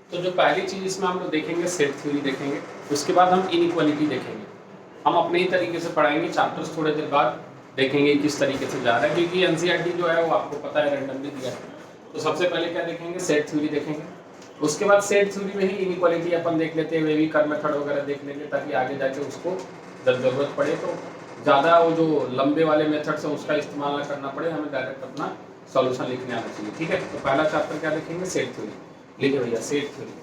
तो जो पहली चीज इसमें हम लोग देखेंगे सेट थ्योरी देखेंगे, उसके बाद हम इनइक्वालिटी देखेंगे। हम अपने ही तरीके से पढ़ाएंगे, चैप्टर्स थोड़े देर बाद देखेंगे किस तरीके से जा रहा है, क्योंकि एनसीईआरटी जो है वो आपको पता है रैंडमली दिया है। तो सबसे पहले क्या देखेंगे, सेट थ्योरी देखेंगे। उसके बाद सेट थ्योरी में ही इनइक्वालिटी अपन देख लेते हैं, वे भी कर मेथड वगैरह देख लेंगे, ताकि आगे जाके उसको जब जरूरत पड़े तो ज़्यादा वो जो लंबे वाले मेथड्स है उसका इस्तेमाल ना करना पड़े, हमें डायरेक्ट अपना सॉल्यूशन लिखने आना चाहिए। ठीक है, तो पहला चैप्टर क्या देखेंगे, सेट थ्योरी। लिखे भैया सेट थ्योरी।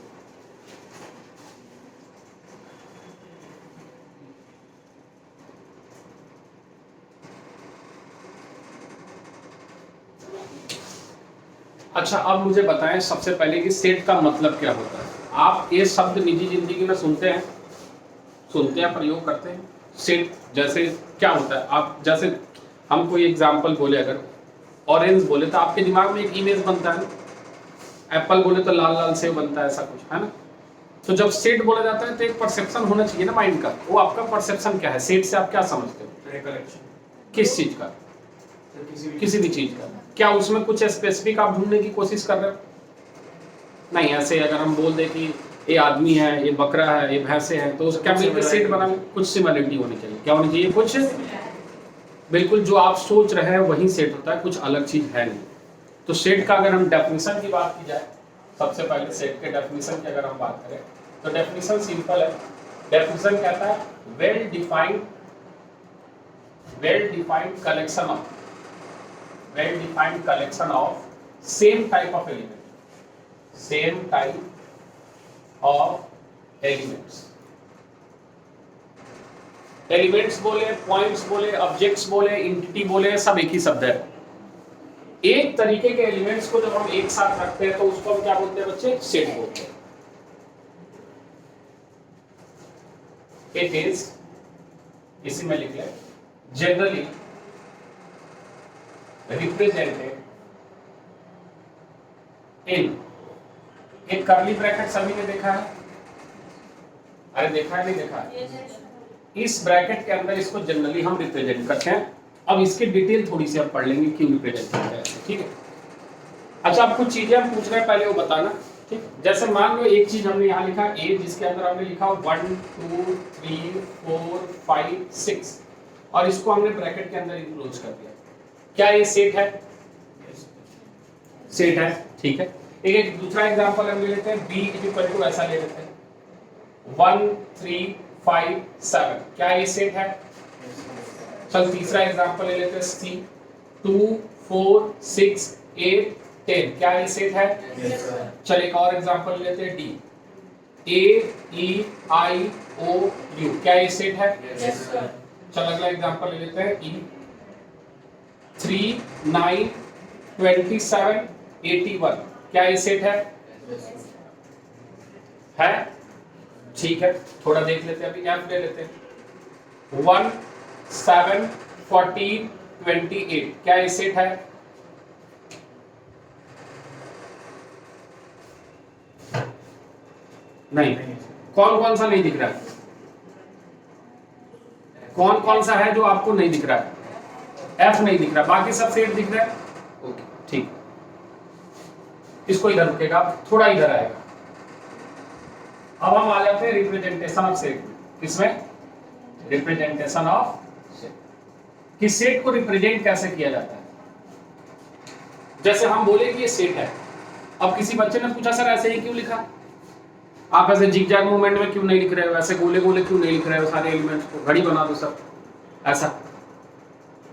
अच्छा, अब मुझे बताएं सबसे पहले कि सेट का मतलब क्या होता है। आप ये शब्द निजी जिंदगी में सुनते हैं, प्रयोग करते हैं। सेट जैसे क्या होता है, आप जैसे हम कोई एग्जांपल बोले, अगर ऑरेंज बोले तो आपके दिमाग में एक इमेज बनता है, एप्पल बोले तो लाल लाल सेब बनता है, ऐसा कुछ है ना। तो जब सेट बोला जाता है तो एक परसेप्शन होना चाहिए ना माइंड का। वो आपका परसेप्शन क्या है, सेट से आप क्या समझते हो, रिकलेक्शन किस चीज का, किसी भी चीज का। क्या उसमें कुछ स्पेसिफिक आप ढूंढने की कोशिश कर रहे हो? नहीं, ऐसे अगर हम बोल दे कि ये आदमी है, ये बकरा है, ये भैंसे हैं, तो क्या मिलकर सेट बना, कुछ सिमिलरिटी होनी चाहिए। क्या होनी चाहिए, कुछ बिल्कुल जो आप सोच रहे हैं वही सेट होता है, कुछ अलग चीज है नहीं। तो सेट का अगर हम डेफिनेशन की बात की जाए, सबसे पहले सेट के डेफिनेशन की अगर हम बात करें तो डेफिनेशन सिंपल है। डेफिनेशन कहता है well defined collection of same type of elements. Elements बोले, पॉइंट्स बोले, ऑब्जेक्ट्स बोले, एंटिटी बोले, सब एक ही शब्द है। एक तरीके के एलिमेंट्स को जब हम एक साथ रखते हैं तो उसको हम क्या बोलते हैं बच्चे, सेट बोलते हैं। इट इज, इसी में लिख ले, जनरली रिप्रेजेंटेड इन, एक कर्ली ब्रैकेट सभी ने देखा है, अरे देखा है नहीं देखा है, इस ब्रैकेट के अंदर इसको जनरली हम रिप्रेजेंट करते हैं। अब इसकी डिटेल थोड़ी सी हम पढ़ लेंगे क्यों रिप्रेजेंट करते हैं, ठीक है। अच्छा, अब कुछ चीजें हम पूछ रहे हैं, पहले वो बताना, ठीक। जैसे मान लो एक चीज हमने यहाँ लिखा ए, जिसके अंदर हमने लिखा 1 2 3 4 5 6, और इसको हमने ब्रैकेट के अंदर इंक्लोज कर दिया। क्या ये सेट है? सेट है, ठीक है। एक दूसरा एग्जांपल हम ले लेते हैं, b इक्वल टू ऐसा ले लेते हैं 1 3 5 7, क्या ये सेट है? चल तीसरा एग्जांपल ले लेते हैं, c 2 4 6 8 10, क्या ये सेट है? चल एक और एग्जांपल ले लेते हैं, d a e i o u, क्या ये सेट है? चल अगला एग्जांपल ले लेते हैं, e 3 9 27 81, क्या ये सेट है? है, ठीक है। थोड़ा देख लेते हैं, अभी f ले लेते हैं 1 7 14 28, क्या ये सेट है? नहीं। कौन कौन सा नहीं दिख रहा है? कौन कौन सा है जो आपको नहीं दिख रहा है? f नहीं दिख रहा, बाकी सब सेट दिख रहा है। ओके, ठीक। इसको इधर रुकेगा, थोड़ा इधर आएगा। अब हम आ जाते हैं रिप्रेजेंटेशन ऑफ सेट। किसमें? Representation of set. कि सेट को रिप्रेजेंट कैसे किया जाता है। जैसे हम बोले कि ये सेट है, अब किसी बच्चे ने पूछा सर ऐसे ही क्यों लिखा, आप ऐसे जिगजैग मूवमेंट में क्यों नहीं लिख रहे हो, ऐसे गोले गोले क्यों नहीं लिख रहे हो, सारे एलिमेंट्स को घड़ी बना दो सब ऐसा।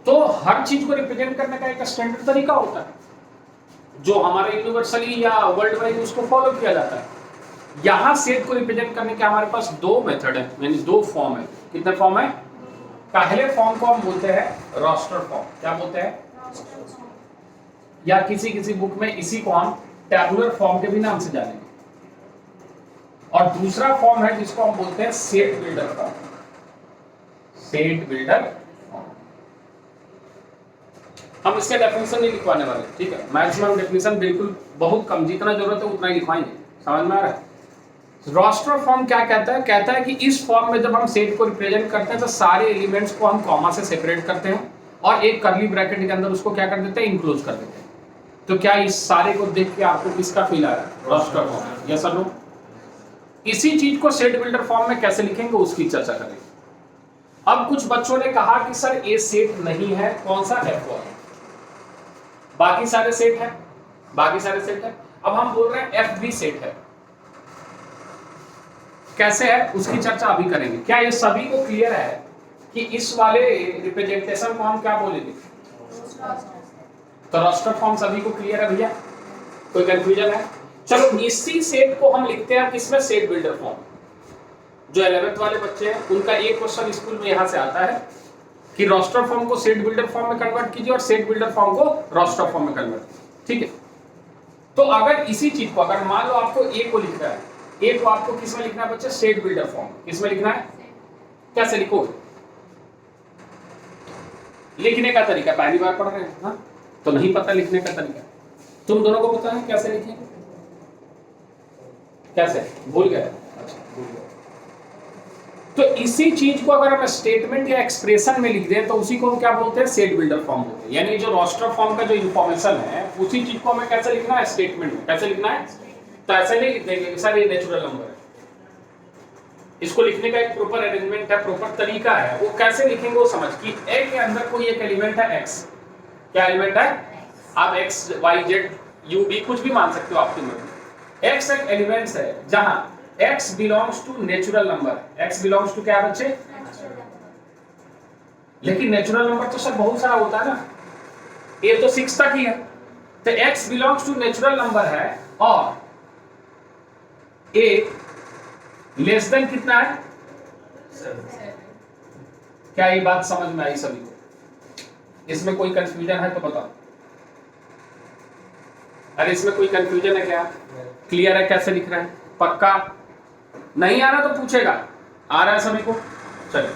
तो हर चीज को रिप्रेजेंट करने का एक स्टैंडर्ड तरीका होता है जो हमारे यूनिवर्सली या वर्ल्ड वाइड उसको फॉलो किया जाता है। यहाँ सेट को रिप्रेजेंट करने के हमारे पास दो मेथड है, यानी दो फॉर्म है। कितने फॉर्म है? पहले फॉर्म को हम बोलते हैं रोस्टर फॉर्म। क्या बोलते हैं? या किसी किसी बुक में इसी को हम टैबुलर फॉर्म के भी नाम से जानेंगे। और दूसरा फॉर्म है जिसको हम बोलते हैं set builder form. Set builder form. हम इसके डेफिनेशन नहीं लिखवाने वाले, ठीक है। मैक्सिमम डेफिनेशन बिल्कुल बहुत कम, जितना जरूरत है उतना ही लिखवाएंगे। समझ में आ रहा है? रोस्टर फॉर्म क्या कहता है? कहता है कि इस फॉर्म में जब हम सेट को रिप्रेजेंट करते हैं तो सारे एलिमेंट्स को हम कॉमा से सेपरेट करते हैं और एक कर्ली ब्रैकेट के अंदर उसको क्या कर देते हैं? इंक्लोज कर देते हैं। तो क्या इस सारे को देख के आपको किसका फील आ रहा है? Roster form. यस और नो? इसी चीज को सेट बिल्डर फॉर्म में कैसे लिखेंगे उसकी चर्चा करेंगे। अब कुछ बच्चों ने कहा कि सर ये सेट नहीं है, कौन सा? F1। बाकी सारे सेट है, बाकी सारे सेट है। अब हम बोल रहे हैं F भी सेट है, कैसे है उसकी चर्चा अभी करेंगे। क्या ये सभी को क्लियर है कि इस वाले रिप्रेजेंटेशन को हम क्या बोलेंगे? तो रोस्टर फॉर्म सभी को क्लियर है भैया? कोई कंफ्यूजन है? चलो इसी सेट को हम लिखते हैं किसमें? Set builder form. जो 11th वाले बच्चे हैं उनका एक क्वेश्चन स्कूल में यहां से आता है कि रोस्टर फॉर्म को सेट बिल्डर फॉर्म में कन्वर्ट कीजिए और सेट बिल्डर फॉर्म को रोस्टर फॉर्म में कन्वर्ट कीजिए। ठीक है, तो अगर इसी चीज को, अगर मान लो आपको ए को लिखना है, ए को आपको किसमें लिखना है बच्चे? Set builder form. किसमें लिखना है? कैसे लिखोगे? लिखने का तरीका पहली बार पढ़ रहे हैं ना, तो नहीं पता लिखने का तरीका। तुम दोनों को पता है कैसे लिखेंगे? कैसे? भूल गए? अच्छा भूल गए। तो इसी चीज को अगर हम स्टेटमेंट या एक्सप्रेशन में लिख दें तो उसी को हम क्या बोलते हैं? सेट बिल्डर फॉर्म बोलते हैं। यानी जो रोस्टर फॉर्म का जो इंफॉर्मेशन है उसी चीज को हमें कैसे लिखना है? स्टेटमेंट में। कैसे लिखना है? तो ऐसे नहीं लिख देंगे सर ये नेचुरल नंबर है। इसको लिखने का एक प्रॉपर अरेंजमेंट है, प्रॉपर तरीका है। वो कैसे लिखेंगे वो समझ कि ए के अंदर कोई एक एलिमेंट है एक्स। क्या एलिमेंट है? आप X Y Z U B कुछ भी मान सकते हो आपकी मर्जी। एक्स एक एलिमेंट्स है जहां x belongs to natural number. x belongs to क्या बच्चे? लेकिन नेचुरल नंबर तो सर बहुत सारा होता है ना, ये तो 6 तक ही है। तो x belongs to natural number है और a लेस देन कितना है? 7। क्या ये बात समझ में आई सभी को? इसमें कोई कंफ्यूजन है तो बताओ। अरे इसमें कोई कंफ्यूजन है क्या? क्लियर है कैसे लिख रहा है? पक्का? नहीं आ रहा तो पूछेगा। आ रहा है सभी को? चलिए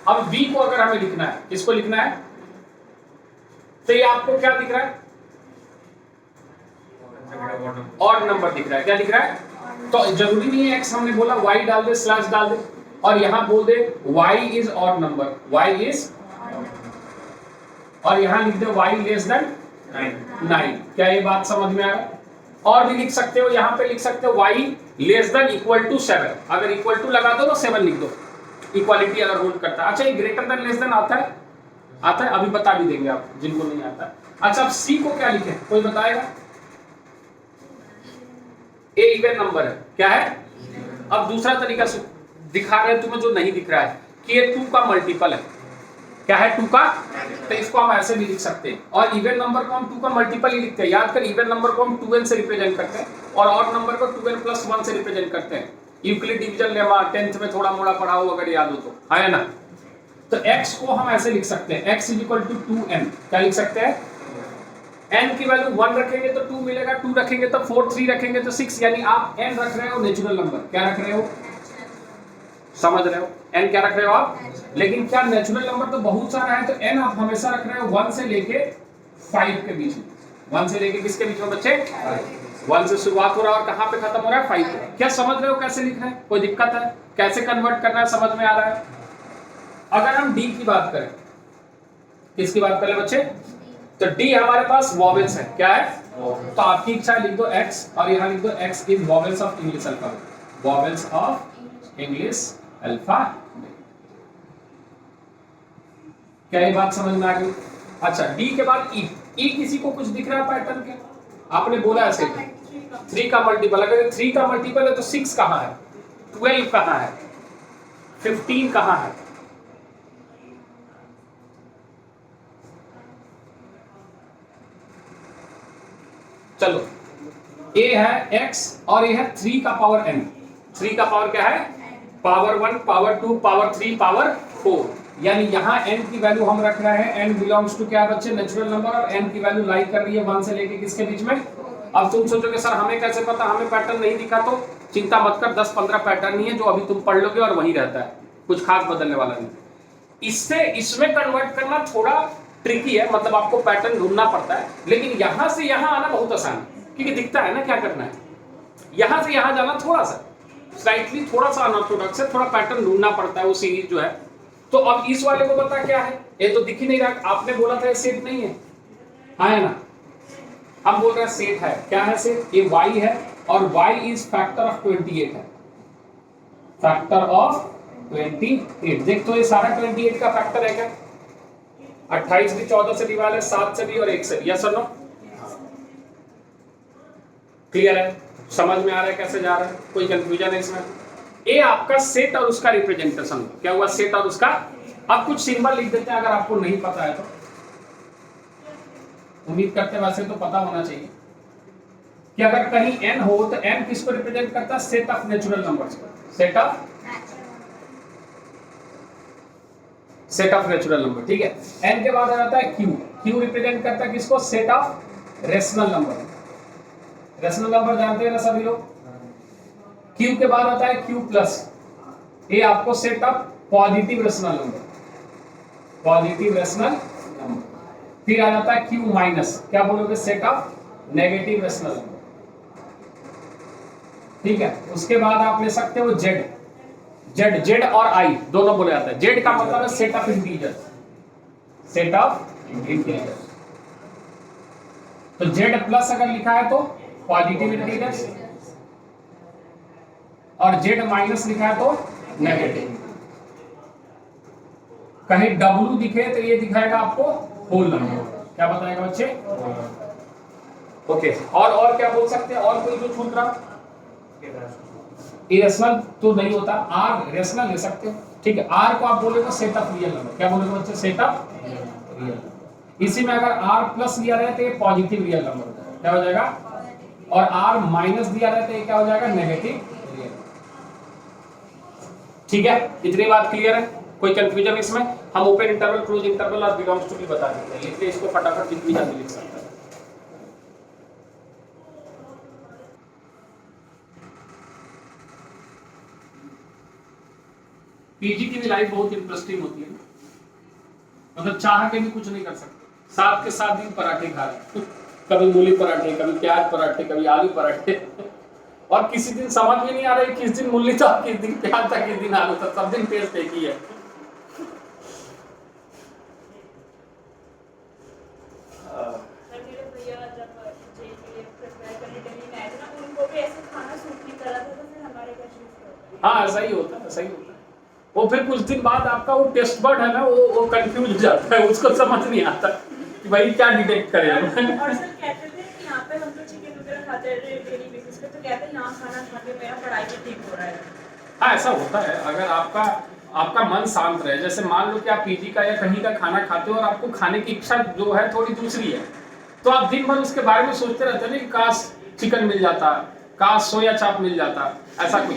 अब b को अगर हमें लिखना है, किसको लिखना है? तो ये आपको क्या दिख रहा है? ऑड नंबर दिख रहा है। क्या दिख रहा है? तो जरूरी नहीं है x हमने बोला y डाल दे, स्लैश डाल दे और यहां बोल दे y is odd number, y is, और यहां लिख दे y लेस देन 9। क्या ये बात समझ में आ रहा है? और भी लिख सकते हो, यहां पे लिख सकते हो y less than equal to 7। अगर इक्वल टू लगा दो तो 7 लिख दो, इक्वालिटी अगर होल्ड करता है। अच्छा ये ग्रेटर देन लेस देन आता है? आता है, अभी बता भी देंगे आप जिनको नहीं आता है। अच्छा अब c को क्या लिखें, कोई बताएगा? ए इवन नंबर है। क्या है? अब दूसरा तरीका से दिखा रहे हैं तुम्हें जो नहीं दिख रहा है कि ये 2 का मल्टीपल है। क्या है? 2 का। तो इसको हम ऐसे भी लिख सकते हैं और इवन नंबर को हम 2 का मल्टीपल ही लिखते हैं। याद कर, इवन नंबर को हम 2n से रिप्रेजेंट करते हैं और ऑड नंबर को 2n + 1 से रिप्रेजेंट करते हैं। यूक्लिड डिवीजन लेमा 10th में थोड़ा मोड़ा पढ़ा हो अगर याद हो तो, है ना? तो x को हम ऐसे लिख सकते हैं x = 2n। क्या लिख सकते हैं? n की वैल्यू 1 रखेंगे तो 2 मिलेगा, 2 रखेंगे तो 4, 3 रखेंगे तो 6। यानी आप n रख रहे हो नेचुरल नंबर। क्या रख रहे हो? समझ रहे हो? n क्या रख रहे हो आप? लेकिन क्या नेचुरल नंबर तो बहुत सारा है, तो n आप हमेशा रख रहे हो 1 से लेके 5 के बीच में। 1 से लेके किसके बीच में बच्चे? 1 से शुरुआत हो रहा है और कहां पे खत्म हो रहा है? 5 पे। क्या समझ रहे हो कैसे लिख रहे हैं? कोई दिक्कत है? कैसे कन्वर्ट करना है समझ में आ रहा है? अगर हम d की बात करें, किसकी बात करें बच्चे? तो d हमारे पास वॉवेल्स है। क्या है? तो आपकी इच्छा है लिख दो x और यहां लिख दो x is vowels of English alphabet. Vowels of English alphabet. क्या ये बात समझ में आ गई? अच्छा d के बाद e। e किसी को कुछ दिख रहा है पैटर्न के? आपने बोला ऐसे 3 का मल्टीपल। अगर 3 का मल्टीपल है तो 6 कहां है? 12 कहां है? 15 कहां है? चलो a है x और ये है 3 का पावर n। 3 का पावर क्या है? Power 1, power 2, power 3, power 4। यानी यहाँ n की वैल्यू हम रख रहे हैं, n बिलोंग्स टू क्या बच्चे? Natural number. और n की वैल्यू लाई कर रही है 1 से लेके किसके बीच में? अब तुम सोचोगे सर हमें कैसे पता? हमें पैटर्न नहीं दिखा। तो चिंता मत कर, 10-15 पैटर्न ही है जो अभी तुम पढ़ लोगे और वही रहता है, कुछ खास बदलने वाला नहीं। इससे इसमें कन्वर्ट करना थोड़ा ट्रिकी है, मतलब आपको पैटर्न ढूंढना पड़ता है। लेकिन यहां से यहां आना बहुत आसान है क्योंकि दिखता है ना क्या करना है। यहां से यहां जाना थोड़ा सा स्लाइटली थोड़ा सा अनऑर्थोडॉक्स है, थोड़ा पैटर्न ढूंढना पड़ता है वो सीरीज जो है। तो अब इस वाले को पता क्या है? ये तो दिख ही नहीं रहा। आपने बोला था ये सेट नहीं है, हाँ है ना? हम बोल रहे हैं सेट है, क्या है सेट? ये y है और y इज फैक्टर ऑफ 28 है, फैक्टर ऑफ 28। देख तो ये सारा 28 का फैक्टर है क्या? 28 भी 14 से डिवाइड है, 7 से भी और 1 से भी। यस और नो? क्लियर है? समझ में आ रहा है कैसे जा रहा है? कोई कंफ्यूजन है इसमें? ये आपका सेट और उसका रिप्रेजेंटेशन। क्या हुआ? सेट और उसका। अब कुछ सिंबल लिख देते हैं अगर आपको नहीं पता है तो। उम्मीद करते हैं वैसे तो पता होना चाहिए कि अगर कहीं n हो तो n किसको रिप्रेजेंट करता है? सेट ऑफ नेचुरल नंबर्स को। सेट ऑफ नेचुरल नंबर, ठीक है। n के बाद आ जाता है q। q रिप्रेजेंट करता है किसको? Set of rational number. Rational number जानते हैं ना सभी लोग? q के बाद आता है q प्लस, ये आपको set of positive rational number, positive rational number. फिर आ जाता है q माइनस, क्या बोलोगे? Set of negative rational number, ठीक है। उसके बाद आप ले सकते हो z। z और i दोनों बोले जाते हैं। z का मतलब है set of integer, set of integer. तो z प्लस अगर लिखा है तो पॉजिटिव इंटीजर, और z माइनस लिखा है तो नेगेटिव। कहीं w दिखे तो ये दिखाएगा आपको होल नंबर। क्या बताएगा बच्चे? ओके। और क्या बोल सकते हैं? और कोई जो छूट रहा? इरेशनल तो नहीं होता, आर रेशनल ले सकते हो, ठीक है। आर को आप बोलेगे सेट ऑफ रियल नंबर। क्या बोलेगे बच्चे? Set of real. इसी में अगर आर प्लस दिया रहे तो ये पॉजिटिव रियल नंबर हो जाएगा। क्या हो जाएगा? और आर माइनस दिया रहे तो ये क्या हो जाएगा? Negative real. ठीक है, इतनी बात क्लियर है? कोई कंफ्यूजन इसमें? हम ओपन इंटरवल, क्लोज इंटरवल और बिलोंग्स टू भी बता देते हैं, इसलिए इसको फटाफट जितनी जल्दी लिख सकते हैं। पीजी की भी लाइफ बहुत इंटरेस्टिंग होती है, मतलब चाह के भी कुछ नहीं कर सकते। 7 के 7 दिन पराठे खा रहे कभी मूली पराठे, कभी प्याज पराठे, कभी आलू पराठे और किसी दिन समझ में नहीं आ रहा है किस दिन मूली था, किस दिन प्याज था, किस दिन आलू था, सब दिन टेस्ट एक ही है। हाँ ऐसा ही होता है, सही होता है। वो फिर कुछ दिन बाद आपका वो टेस्ट बर्ड है ना, वो कंफ्यूज हो जाता है, उसको समझ नहीं आता कि भाई क्या डिटेक्ट करें। और सर कहते थे कि यहाँ पे हम तो चिकन वगैरह खाते हैं डेली बेसिस पे, तो कहते हैं यहाँ खाना खा के मेरा पढ़ाई भी ठीक हो रहा है। हाँ ऐसा होता है, अगर आपका मन शांत रहे। जैसे मान लो कि आप पीजी का या कहीं का खाना खाते हो और आपको खाने की इच्छा जो है थोड़ी दूसरी है, तो आप दिन भर उसके बारे में सोचते रहते हैं कि काश चिकन मिल जाता, काश सोया चाप मिल जाता, ऐसा कुछ,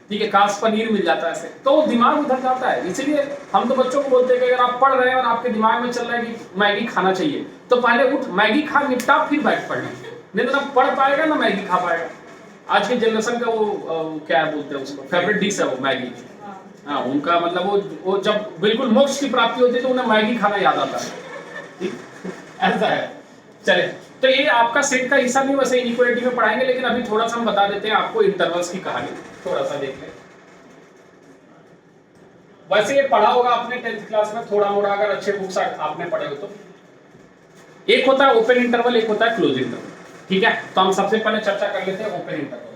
ठीक है, काश पनीर मिल जाता, ऐसे तो दिमाग उधर जाता है। इसीलिए हम तो बच्चों को बोलते हैं कि अगर आप पढ़ रहे हैं और आपके दिमाग में चल रहा है कि मैगी खाना चाहिए, तो पहले उठ मैगी खा निपटा फिर बैठ पढ़ना, नहीं तो ना पढ़ पाएगा ना मैगी खा पाएगा। आज के जनरेशन का वो क्या बोलते हैं उसको, फेवरेट डिश है वो मैगी। हाँ उनका मतलब वो जब बिल्कुल मोक्ष की प्राप्ति होती है तो उन्हें मैगी खाना याद आता है, ठीक ऐसा है। चले, तो ये आपका सेट का हिस्सा नहीं, वैसे इनइक्वालिटी में पढ़ाएंगे, लेकिन अभी थोड़ा सा हम बता देते हैं आपको इंटरवल्स की कहानी, थोड़ा सा देख लें। वैसे ये पढ़ा होगा आपने 10th क्लास में थोड़ा मोड़ा, अगर अच्छे बुक्स आपने पढ़े हो तो। एक होता है ओपन इंटरवल, एक होता है क्लोज इंटरवल, ठीक है। तो हम सबसे पहले चर्चा कर लेते हैं ओपन इंटरवल।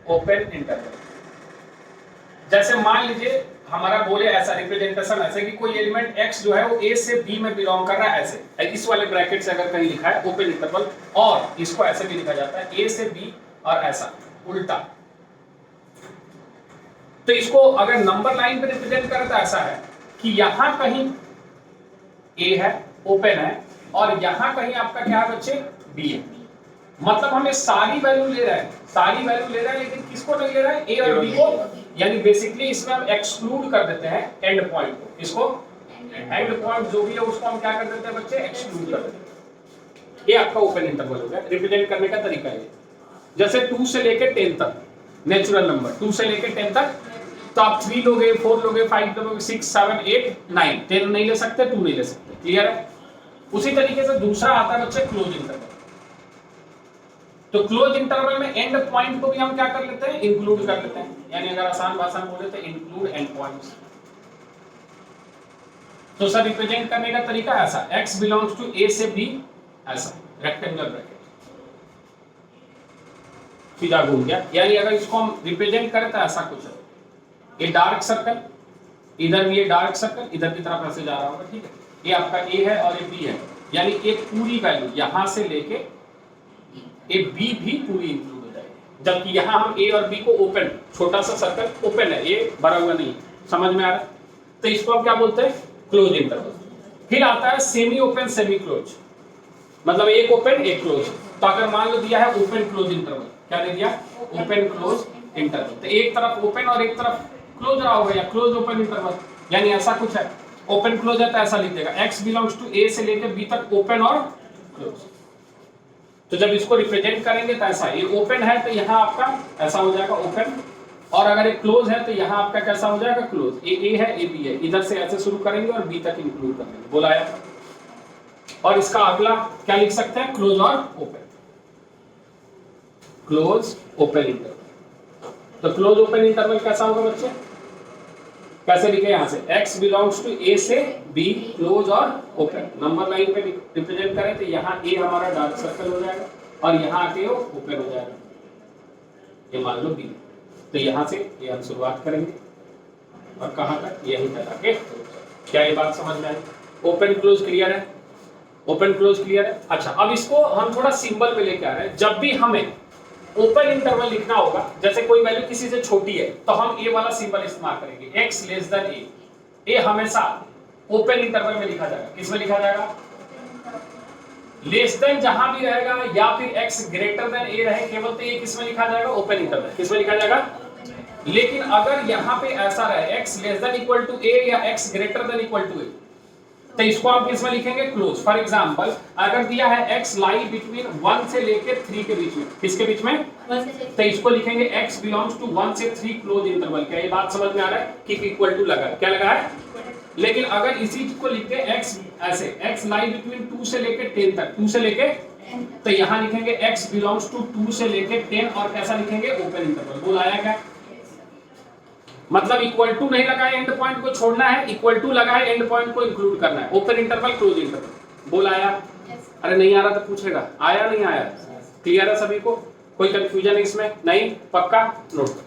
ओपन इंटरवल जैसे मान लीजिए हमारा बोले ऐसा रिप्रेजेंटेशन ऐसे कि कोई एलिमेंट x जो है वो a से b में बिलोंग कर रहा है, ऐसे इस वाले ब्रैकेट से अगर कहीं लिखा है ओपन इंटरवल, और इसको ऐसे भी लिखा जाता है a से b और ऐसा उल्टा। तो इसको अगर नंबर लाइन पे रिप्रेजेंट करें तो ऐसा है कि यहां कहीं a है, ओपन है, और यहां कहीं आपका क्या है बच्चे, b है। मतलब हमें सारी वैल्यू ले रहा है, सारी वैल्यू ले रहा है, लेकिन किसको नहीं ले रहा है, a और b को। यानी बेसिकली इसमें हम एक्सक्लूड कर देते हैं एंड पॉइंट को, इसको एंड पॉइंट जो भी है उसको हम क्या कर देते हैं बच्चे, एक्सक्लूड कर देते हैं। ये आपका ओपन इंटरवल हो गया। रिप्रेजेंट करने का तरीका है जैसे 2 से लेके 10 तक नेचुरल नंबर, 2 से लेके 10 तक, तो आप 3 लोगे, 4 लोगे, 5 लोगे, 6, 7, 8, 9, 10 नहीं ले सकते, 2 नहीं ले सकते, क्लियर है। उसी तरीके से दूसरा आता है बच्चे क्लोज इंटरवल। तो क्लोज इंटरवल में एंड पॉइंट को भी हम क्या कर लेते हैं, इंक्लूड कर लेते हैं। यानी अगर आसान भाषा में बोले तो इंक्लूड एंड पॉइंट्स। तो सर रिप्रेजेंट करने का तरीका ऐसा, x बिलोंग्स टू a से b, ऐसा रेक्टेंगुलर ब्रैकेट सीधा घूम गया। यानी अगर इसको हम रिप्रेजेंट करें तो ऐसा कुछ है, ये डार्क सर्कल, इधर भी ये डार्क सर्कल, इधर की तरफ ऐसे जा रहा होगा, ठीक है। ये आपका a है और ये b है, यानी एक पूरी वैल्यू यहां से लेके ये b भी पूरी इंक्लूड हो जाएगी, जबकि यहां हम a और b को ओपन, छोटा सा सर्कल ओपन है, ये भरा हुआ नहीं, समझ में आ रहा है? तो इसको हम क्या बोलते हैं, क्लोज इंटरवल। फिर आता है सेमी ओपन सेमी क्लोज, मतलब एक ओपन एक क्लोज। तो अगर मान लो दिया है ओपन क्लोज इंटरवल, क्या दे दिया, ओपन क्लोज इंटरवल, तो एक तरफ ओपन और एक तरफ क्लोज रहा होगा, या क्लोज ओपन इंटरवल, यानी ऐसा कुछ है। ओपन क्लोज है तो ऐसा लिख देगा, x बिलोंग्स टू a से लेकर b तक ओपन और क्लोज। तो जब इसको रिप्रेजेंट करेंगे तो ऐसा, ये ओपन है तो यहाँ आपका ऐसा हो जाएगा ओपन, और अगर ये क्लोज है तो यहाँ आपका कैसा हो जाएगा, क्लोज। ये a है, ये b है, इधर से ऐसे शुरू करेंगे और b तक इंक्लूड करेंगे, बोलाया। और इसका अगला क्या लिख सकते हैं, क्लोज और ओपन, क्लोज ओपन इंटरवल। तो क्लोज ओपन इंटरवल कैसा होगा बच्चे, कैसे लिखे, यहां से x बिलोंग्स टू a से b, क्लोज और ओपन। नंबर लाइन पे रिप्रेजेंट करें तो यहाँ a हमारा डार्क सर्कल हो जाएगा और यहाँ आके वो ओपन हो जाएगा, ये मान लो b। तो यहाँ से ये हम शुरुआत करेंगे और कहाँ तक, यहीं तक आके। क्या ये बात समझ में आई? ओपन क्लोज क्लियर है, ओपन क्लोज क्लियर है। अच्छा, अब इसको हम थोड़ा सिंबल में लेके आ रहे हैं। जब भी हमें ओपन इंटरवल लिखना होगा, जैसे कोई वैल्यू किसी से छोटी है, तो हम ए वाला सिंबल इस्तेमाल करेंगे, x लेस देन a। ए हमेशा ओपन इंटरवल में लिखा जाएगा, किसमें लिखा जाएगा, लेस देन जहां भी रहेगा, या फिर x ग्रेटर देन a रहे केवल, तो ये किसमें लिखा जाएगा, ओपन इंटरवल, किसमें लिखा जाएगा। लेकिन अगर यहाँ पे ऐसा रहे x less than equal to a या x greater than equal to a, तो इसको आप किसमें लिखेंगे, क्लोज। फॉर एग्जांपल अगर दिया है x लाई बिटवीन 1 से लेके 3 के बीच में, किसके बीच में, तो इसको लिखेंगे x बिलोंग्स टू 1 से 3 क्लोज इंटरवल। क्या ये बात समझ में आ रहा है कि इक्वल टू लगा है, क्या लगा है। लेकिन अगर इसी को लिखते x ऐसे, x लाई बिटवीन 2 से लेके 10 तक, 2 से लेके, तो यहां लिखेंगे x बिलोंग्स टू 2 से लेके 10, और कैसा लिखेंगे, ओपन इंटरवल। बोल आया क्या, मतलब इक्वल टू नहीं लगा है, एंड पॉइंट को छोड़ना है, इक्वल टू लगा है, एंड पॉइंट को इंक्लूड करना है। ओपन इंटरवल क्लोज इंटरवल, बोल आया। अरे नहीं आ रहा तो पूछेगा, आया नहीं आया, क्लियर है सभी को, कोई कंफ्यूजन है इसमें, नहीं, पक्का, नोट।